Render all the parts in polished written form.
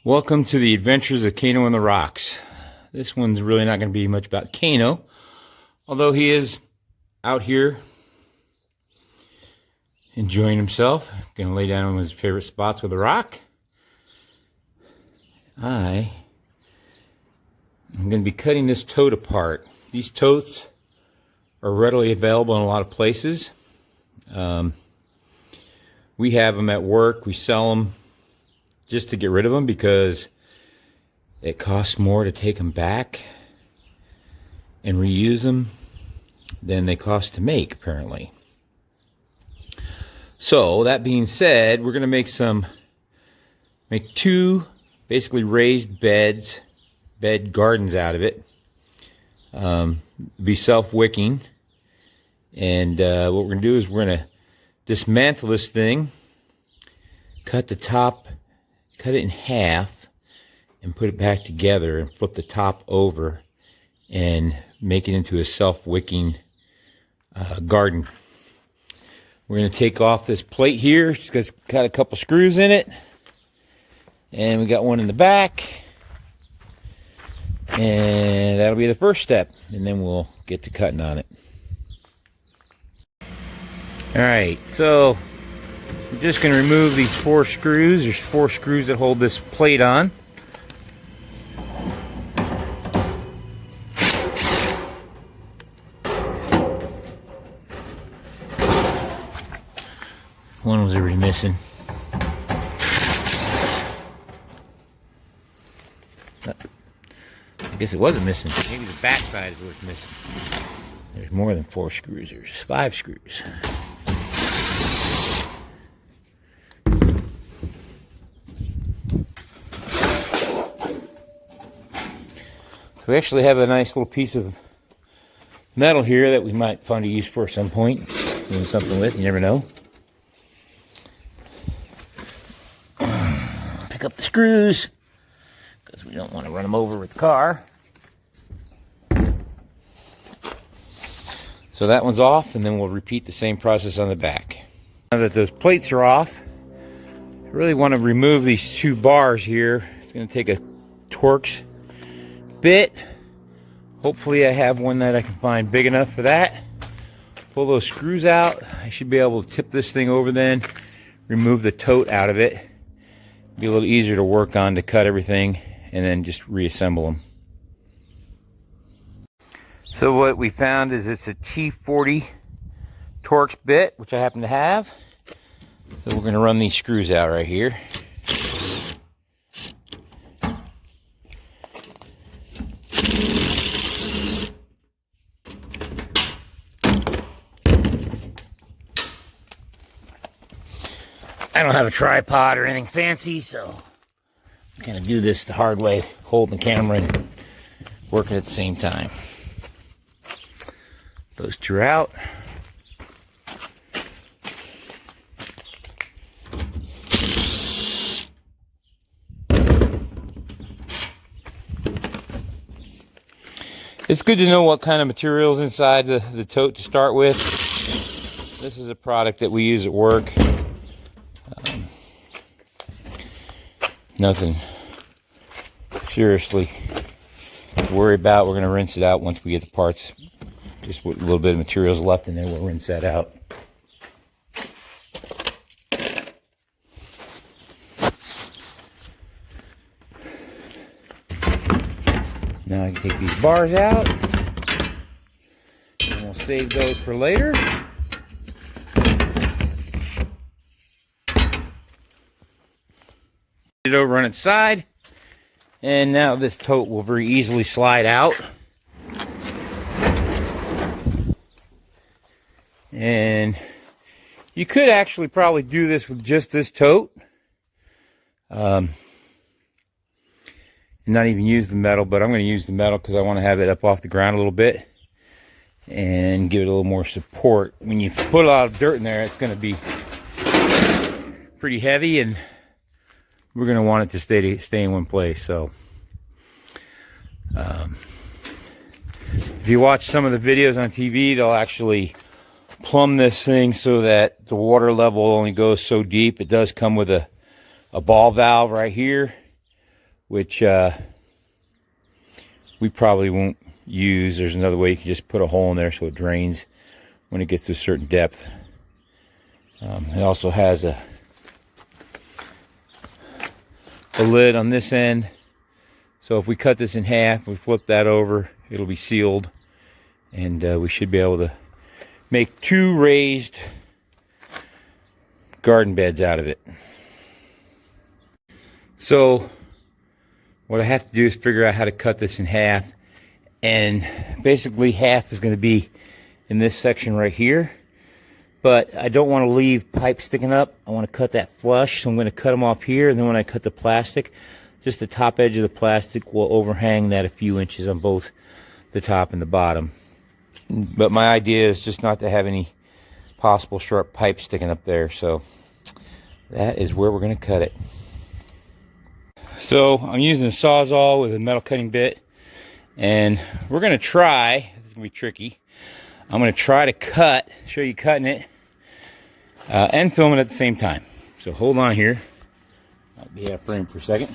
Welcome to the adventures of Kano on the Rocks. This one's really not going to be much about Kano, although he is out here enjoying himself. Going to lay down on his favorite spots with a rock. I'm going to be cutting this tote apart. These totes are readily available in a lot of places. We have them at work. We sell them just to get rid of them because it costs more to take them back and reuse them than they cost to make, apparently. So that being said, we're going to make two basically raised bed gardens out of it. Be self-wicking, and what we're going to do is we're going to dismantle this thing, cut it in half, and put it back together and flip the top over and make it into a self-wicking garden. We're going to take off this plate here. It's got a couple screws in it, and we got one in the back, and that'll be the first step, and then we'll get to cutting on it. Alright, so we're just going to remove these 4 screws. There's 4 screws that hold this plate on. One was already missing. I guess it wasn't missing. Maybe the back side is what's missing. There's more than 4 screws. There's 5 screws. So we actually have a nice little piece of metal here that we might find a use for at some point. Doing something with, you never know. Pick up the screws, because we don't want to run them over with the car. So that one's off, and then we'll repeat the same process on the back. Now that those plates are off, I really want to remove these 2 bars here. It's going to take a Torx bit. Hopefully I have one that I can find big enough for that. Pull those screws out. I should be able to tip this thing over then, remove the tote out of it. Be a little easier to work on to cut everything and then just reassemble them. So what we found is it's a T40 Torx bit, which I happen to have. So we're going to run these screws out right here. I don't have a tripod or anything fancy, so I'm going to do this the hard way, holding the camera and working at the same time. Those 2 are out. It's good to know what kind of materials inside the tote to start with. This is a product that we use at work. Nothing seriously to worry about. We're going to rinse it out once we get the parts. Just with a little bit of materials left in there, we'll rinse that out. Now I can take these bars out, and we'll save those for later. It over on its side, and now this tote will very easily slide out. And you could actually probably do this with just this tote, and not even use the metal, but I'm going to use the metal because I want to have it up off the ground a little bit and give it a little more support. When you put a lot of dirt in there, it's going to be pretty heavy, and we're going to want it to stay in one place. So if you watch some of the videos on TV, they'll actually plumb this thing so that the water level only goes so deep. It does come with a ball valve right here. which we probably won't use. There's another way you can just put a hole in there so it drains when it gets to a certain depth. It also has a lid on this end, so if we cut this in half, we flip that over, it'll be sealed, and we should be able to make 2 raised garden beds out of it. So what I have to do is figure out how to cut this in half, and basically half is going to be in this section right here, but I don't want to leave pipe sticking up. I want to cut that flush, so I'm going to cut them off here, and then when I cut the plastic, just the top edge of the plastic will overhang that a few inches on both the top and the bottom. But my idea is just not to have any possible sharp pipe sticking up there, so that is where we're going to cut it. So I'm using a Sawzall with a metal cutting bit, and we're going to try, this is going to be tricky, I'm going to try to show you cutting it, and film it at the same time. So hold on here, I'll be out of frame for a second.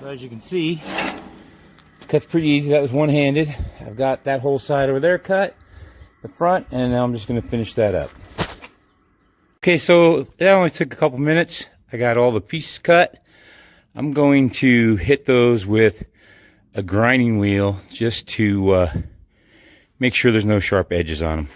As you can see, cuts pretty easy. That was one-handed. I've got that whole side over there cut, the front, and now I'm just going to finish that up. Okay, so that only took a couple minutes. I got all the pieces cut. I'm going to hit those with a grinding wheel just to make sure there's no sharp edges on them.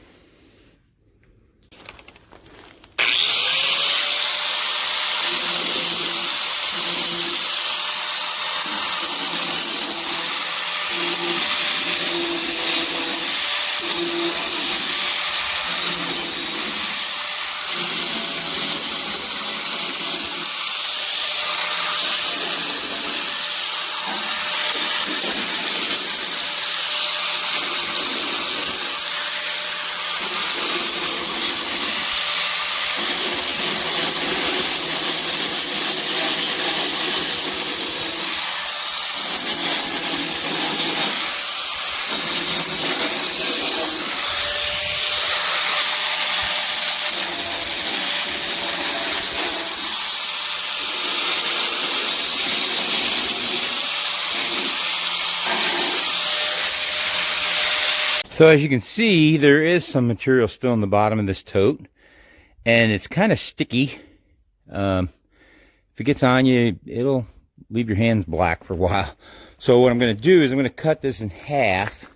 So as you can see, there is some material still in the bottom of this tote, and it's kind of sticky. If it gets on you, it'll leave your hands black for a while. So what I'm going to do is I'm going to cut this in half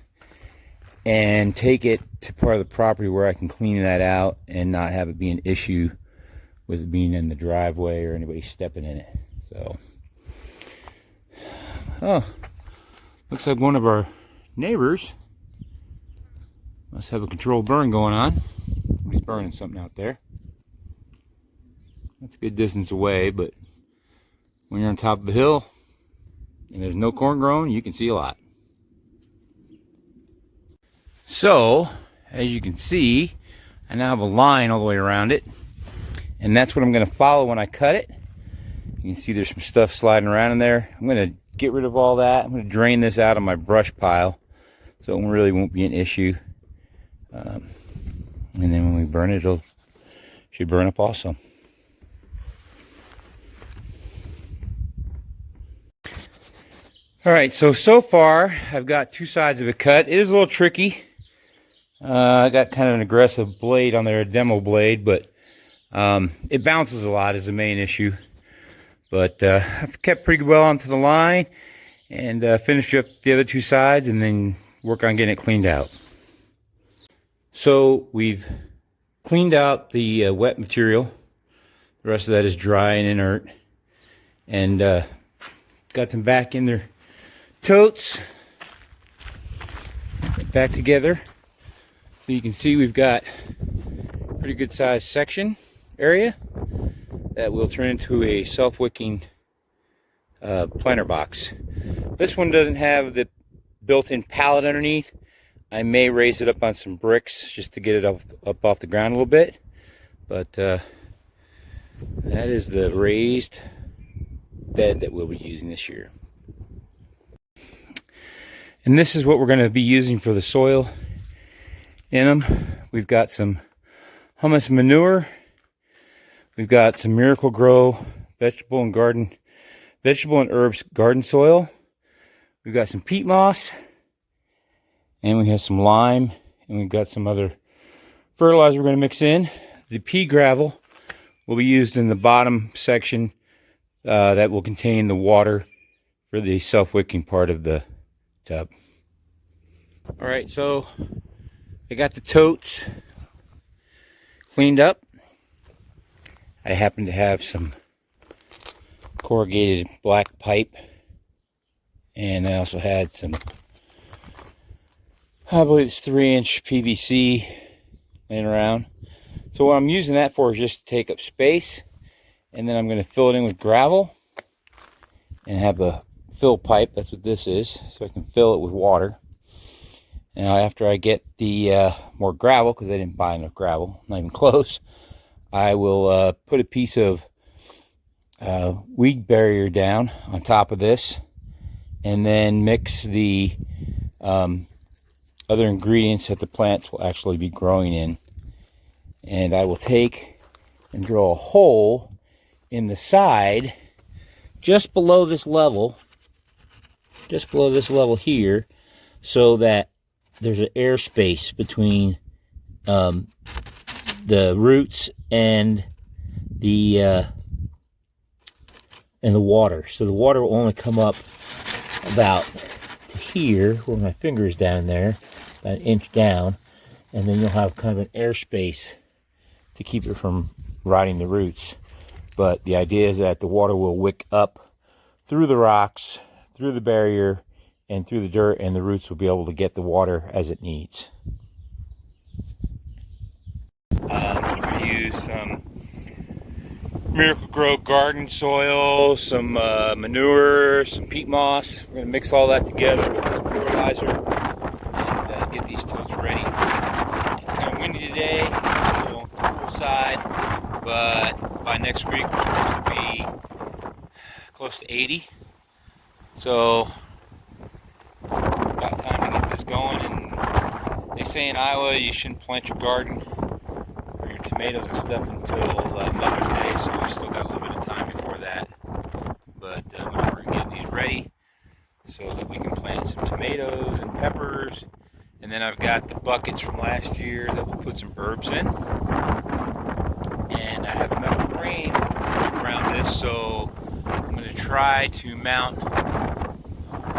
and take it to part of the property where I can clean that out and not have it be an issue with it being in the driveway or anybody stepping in it. So, oh, looks like one of our neighbors must have a controlled burn going on. He's burning something out there. That's a good distance away, but when you're on top of a hill and there's no corn growing, you can see a lot. So, as you can see, I now have a line all the way around it, and that's what I'm going to follow when I cut it. You can see there's some stuff sliding around in there. I'm going to get rid of all that. I'm going to drain this out of my brush pile so it really won't be an issue. And then when we burn it, it should burn up also. Alright, so far I've got 2 sides of it cut. It is a little tricky. I got kind of an aggressive blade on there, a demo blade, but it bounces a lot is the main issue. But I've kept pretty well onto the line and finished up the other 2 sides and then work on getting it cleaned out. So we've cleaned out the wet material. The rest of that is dry and inert. and got them back in their totes, back together. So you can see we've got a pretty good sized section area that will turn into a self-wicking planter box. This one doesn't have the built-in pallet underneath. I may raise it up on some bricks just to get it up off the ground a little bit, but that is the raised bed that we'll be using this year. And this is what we're going to be using for the soil in them. We've got some humus manure. We've got some Miracle-Gro vegetable and herbs garden soil. We've got some peat moss, and we have some lime, and we've got some other fertilizer we're going to mix in. The pea gravel will be used in the bottom section that will contain the water for the self-wicking part of the tub. All right, so I got the totes cleaned up. I happen to have some corrugated black pipe, and I also had some, I believe it's 3-inch PVC laying around. So what I'm using that for is just to take up space, and then I'm going to fill it in with gravel and have a fill pipe. That's what this is, so I can fill it with water. Now after I get the more gravel, because I didn't buy enough gravel, not even close, I will put a piece of weed barrier down on top of this, and then mix the other ingredients that the plants will actually be growing in. And I will take and drill a hole in the side just below this level here, so that there's an air space between the roots and the water. So the water will only come up about to here, where my finger is down there, about 1 inch down, and then you'll have kind of an air space to keep it from rotting the roots. But the idea is that the water will wick up through the rocks, through the barrier, and through the dirt, and the roots will be able to get the water as it needs. I'm going to use some Miracle-Gro garden soil, some manure, some peat moss. We're going to mix all that together with some fertilizer and get these totes ready. It's kind of windy today, a little on the cool side, but by next week we're supposed to be close to 80. So got time to get this going. And they say in Iowa you shouldn't plant your garden or your tomatoes and stuff until Mother's Day, so we've still got a little bit of time before that. But we're getting these ready so that we can plant some tomatoes and peppers. And then I've got the buckets from last year that we'll put some herbs in. And I have a metal frame around this, so I'm going to try to mount a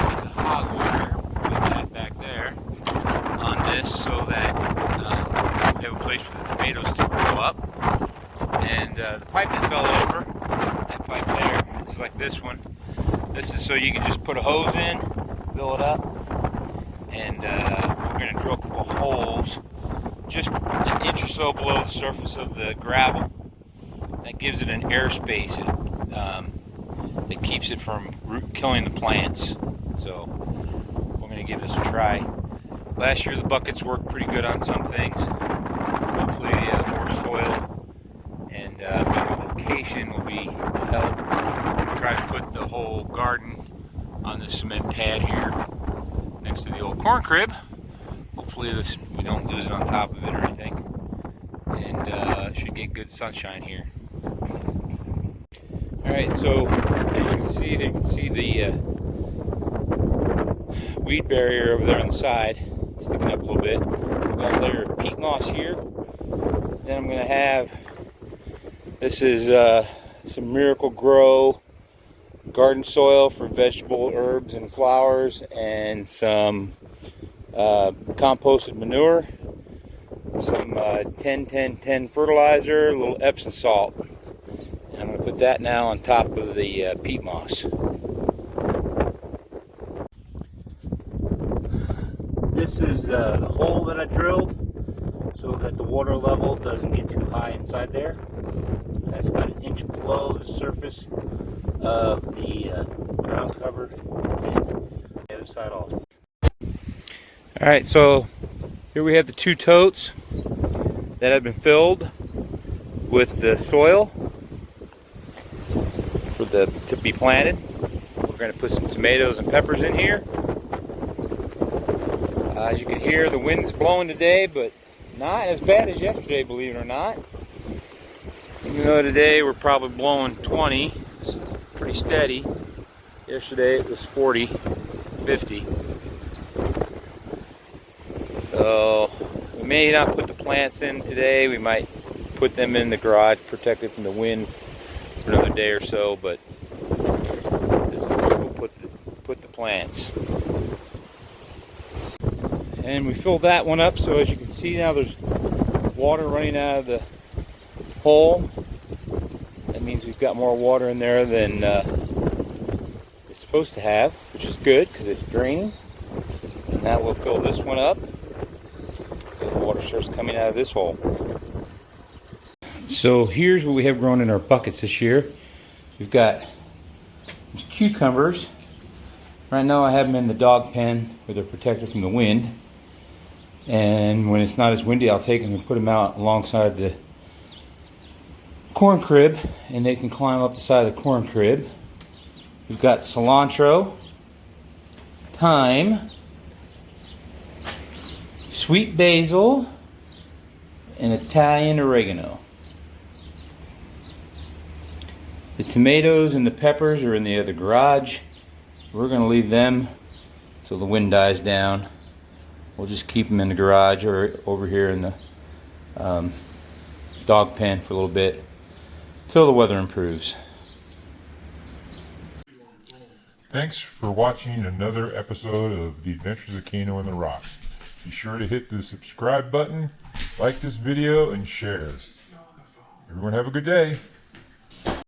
piece of hog wire, put that back there, on this, so that we have a place for the tomatoes to grow up. And the pipe that fell over, that pipe there, it's like this one. This is so you can just put a hose in, fill it up, and we're going to drill a couple holes just 1 inch or so below the surface of the gravel. That gives it an airspace. That keeps it from killing the plants. So we're going to give this a try. Last year the buckets worked pretty good on some things. Hopefully more soil and better location will help. We'll try to put the whole garden on the cement pad here next to the old corn crib. Hopefully we don't lose it on top of it or anything, and should get good sunshine here. Alright, so as you can see the weed barrier over there on the side sticking up a little bit. We've got a layer of peat moss here. Then I'm going to have, this is some Miracle-Gro garden soil for vegetable, herbs, and flowers, and some composted manure, some 10-10-10 fertilizer, a little Epsom salt. And I'm going to put put that now on top of the peat moss. This is the hole that I drilled so that the water level doesn't get too high inside there. That's about an inch below the surface of the ground cover, and the other side also. Alright, so here we have the 2 totes that have been filled with the soil to be planted. We're going to put some tomatoes and peppers in here. As you can hear, the wind is blowing today, but not as bad as yesterday, believe it or not. Even though today we're probably blowing 20, it's pretty steady. Yesterday it was 40, 50. So we may not put the plants in today. We might put them in the garage, protected from the wind for another day or so, but this is where we'll put the plants. And we filled that one up, so as you can see now there's water running out of the hole. That means we've got more water in there than it's supposed to have, which is good because it's draining. And now we'll fill this one up so the water starts coming out of this hole. So here's what we have grown in our buckets this year. We've got cucumbers. Right now I have them in the dog pen where they're protected from the wind. And when it's not as windy, I'll take them and put them out alongside the corn crib, and they can climb up the side of the corn crib. We've got cilantro, thyme, sweet basil, and Italian oregano. The tomatoes and the peppers are in the other garage. We're going to leave them till the wind dies down. We'll just keep them in the garage or over here in the dog pen for a little bit till the weather improves. Thanks for watching another episode of The Adventures of Keno and the Rock. Be sure to hit the subscribe button, like this video, and share. Everyone have a good day.